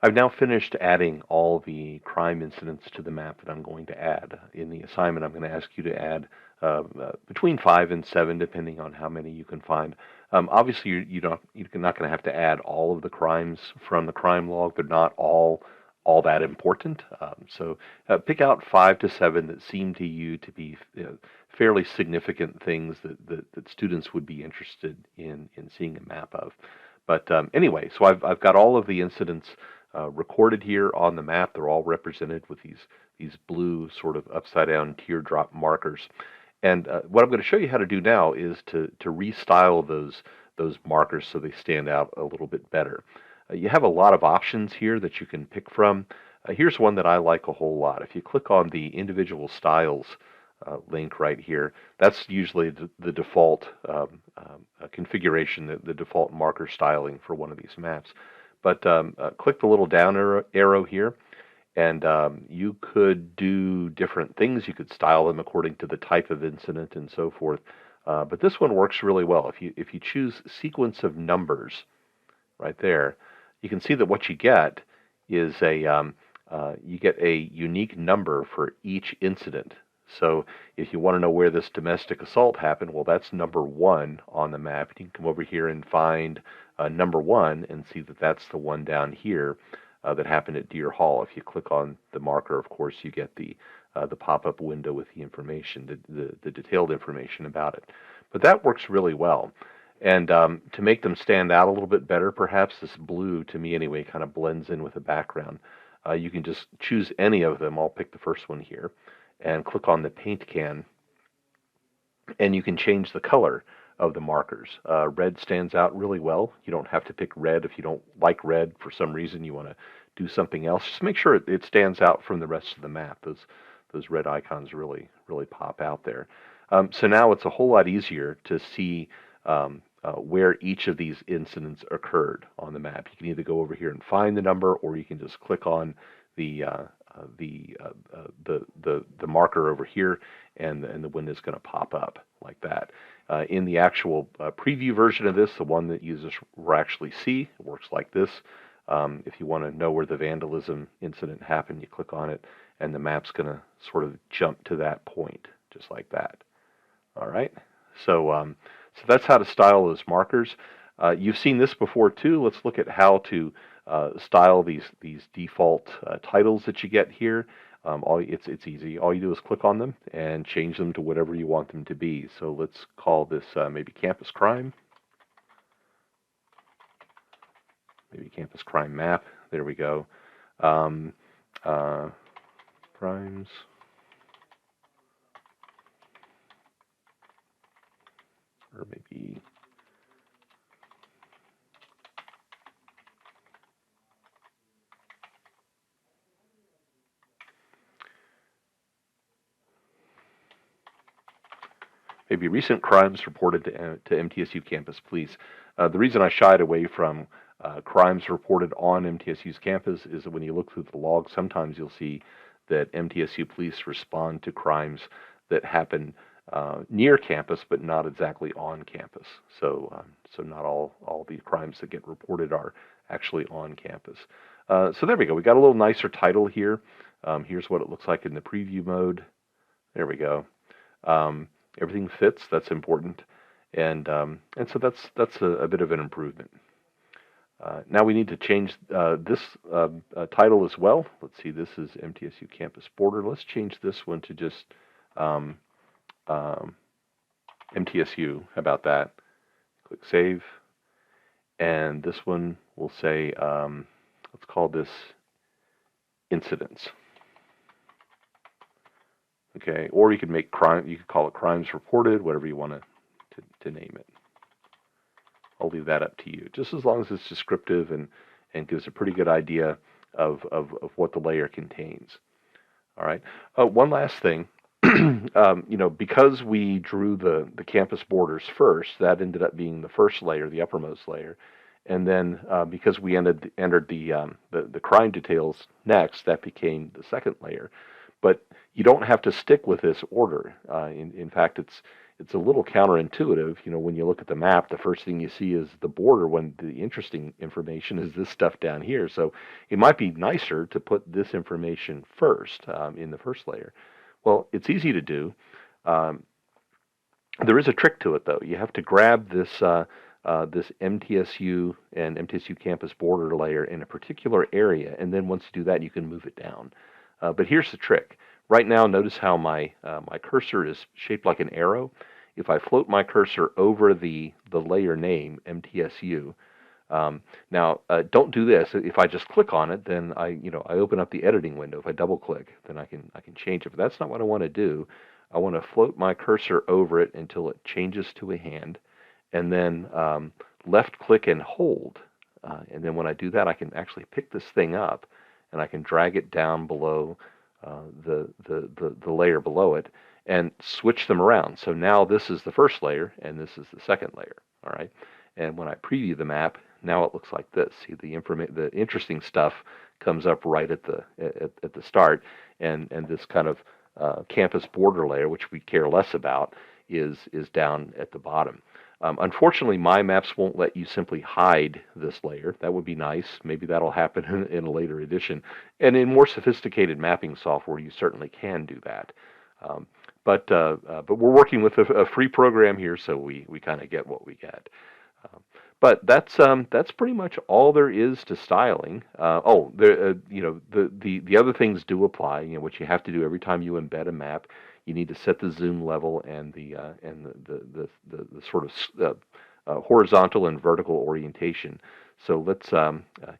I've now finished adding all the crime incidents to the map that I'm going to add. In the assignment, I'm going to ask you to add between 5 and 7, depending on how many you can find. Obviously, you're not going to have to add all of the crimes from the crime log. They're not all that important. So pick out 5 to 7 that seem to you to be fairly significant things that students would be interested in seeing a map of. But anyway, so I've got all of the incidents recorded here on the map. They're all represented with these blue sort of upside down teardrop markers. And what I'm going to show you how to do now is to restyle those markers so they stand out a little bit better. You have a lot of options here that you can pick from. Here's one that I like a whole lot. If you click on the individual styles link right here, that's usually the default configuration, the default marker styling for one of these maps. But click the little down arrow here, and you could do different things. You could style them according to the type of incident and so forth. But this one works really well. If you choose sequence of numbers right there, you can see that what you get is you get a unique number for each incident. So if you want to know where this domestic assault happened, well, that's number 1 on the map. You can come over here and find number 1 and see that that's the one down here that happened at Deer Hall. If you click on the marker, of course, you get the pop-up window with the information, the detailed information about it. But that works really well. And to make them stand out a little bit better, perhaps this blue, to me anyway, kind of blends in with the background. You can just choose any of them. I'll pick the first one here and click on the paint can, and you can change the color of the markers. Red stands out really well. You don't have to pick red if you don't like red for some reason. You want to do something else. Just make sure it stands out from the rest of the map. Those red icons really pop out there. So now it's a whole lot easier to see where each of these incidents occurred on the map. You can either go over here and find the number, or you can just click on the marker over here, and the window's going to pop up like that. In the actual preview version of this, the one that users will actually see, it works like this. If you want to know where the vandalism incident happened, you click on it, and the map's going to sort of jump to that point, just like that. All right, so that's how to style those markers. You've seen this before too. Let's look at how to style these default titles that you get here. It's easy. All you do is click on them and change them to whatever you want them to be. So let's call this maybe Campus Crime. Maybe Campus Crime Map. There we go. Crimes. Or maybe recent crimes reported to MTSU campus, please. The reason I shied away from crimes reported on MTSU's campus is that when you look through the logs, sometimes you'll see that MTSU police respond to crimes that happen near campus, but not exactly on campus. So not all the crimes that get reported are actually on campus. So there we go. We got a little nicer title here. Here's what it looks like in the preview mode. There we go. Everything fits. That's important, and so that's a bit of an improvement. Now we need to change this title as well. Let's see. This is MTSU Campus Border. Let's change this one to just MTSU. How about that? Click Save. And this one will say, let's call this Incidents. Okay, or you could make crime. You could call it Crimes Reported, whatever you want to name it. I'll leave that up to you. Just as long as it's descriptive and gives a pretty good idea of what the layer contains. All right. One last thing. Because we drew the campus borders first, that ended up being the first layer, the uppermost layer, and then because we entered the crime details next, that became the second layer. But you don't have to stick with this order. In fact, it's a little counterintuitive. When you look at the map, the first thing you see is the border, when the interesting information is this stuff down here. So it might be nicer to put this information first, in the first layer. Well, it's easy to do. Um, there is a trick to it, though. You have to grab this MTSU and MTSU campus border layer in a particular area, and then once you do that, you can move it down. But here's the trick. Right now, notice how my cursor is shaped like an arrow. If I float my cursor over the layer name MTSU, now don't do this. If I just click on it, then I open up the editing window. If I double click, then I can change it. But that's not what I want to do. I want to float my cursor over it until it changes to a hand, and then left click and hold. And then when I do that, I can actually pick this thing up, and I can drag it down below the layer below it, and switch them around. So now this is the first layer, and this is the second layer. All right. And when I preview the map, now it looks like this. See, the interesting stuff comes up right at the start, and this kind of campus border layer, which we care less about, is down at the bottom. Unfortunately, my maps won't let you simply hide this layer. That would be nice. Maybe that'll happen in a later edition. And in more sophisticated mapping software, you certainly can do that. But we're working with a free program here, so we kind of get what we get. But that's pretty much all there is to styling. The other things do apply. What you have to do every time you embed a map, you need to set the zoom level and the sort of horizontal and vertical orientation. So let's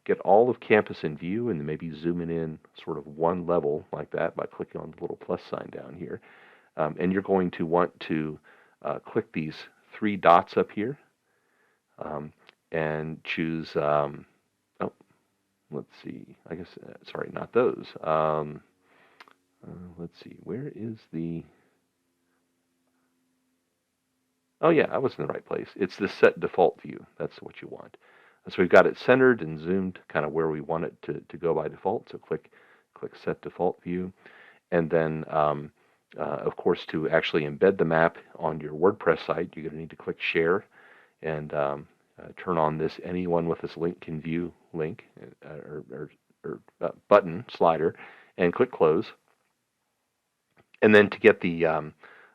get all of campus in view, and then maybe zooming in sort of one level like that by clicking on the little plus sign down here. And you're going to want to click these three dots up here. And choose, let's see, I guess, sorry, not those. Let's see, where is oh yeah, I was in the right place. It's the set default view. That's what you want. So we've got it centered and zoomed kind of where we want it to go by default. So click set default view. And then, of course, to actually embed the map on your WordPress site, you're going to need to click share and turn on this anyone with this link can view link or button slider, and click close. And then to get the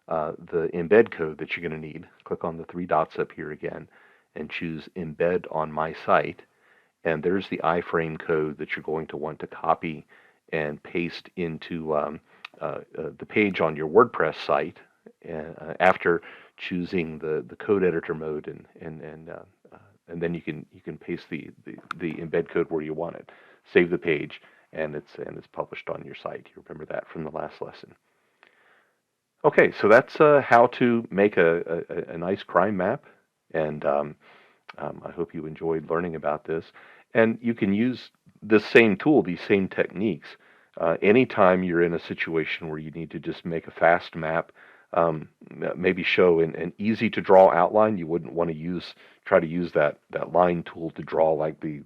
embed code that you're going to need, click on the three dots up here again and choose embed on my site. And there's the iframe code that you're going to want to copy and paste into the page on your WordPress site after choosing the code editor mode, and then you can paste the embed code where you want it. Save the page, and it's published on your site. You remember that from the last lesson. Okay, so that's how to make a nice crime map, and I hope you enjoyed learning about this. And you can use this same tool, these same techniques, anytime you're in a situation where you need to just make a fast map. Maybe show an easy to draw outline. You wouldn't want to try to use that line tool to draw like the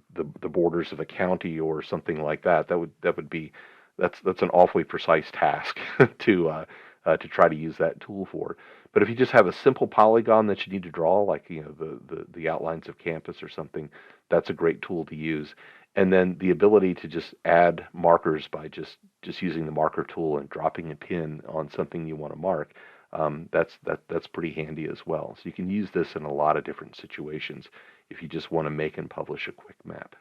borders of a county or something like that. That's an awfully precise task to try to use that tool for. But if you just have a simple polygon that you need to draw, like the outlines of campus or something, that's a great tool to use. And then the ability to just add markers by just using the marker tool and dropping a pin on something you want to mark. That's pretty handy as well. So you can use this in a lot of different situations if you just want to make and publish a quick map.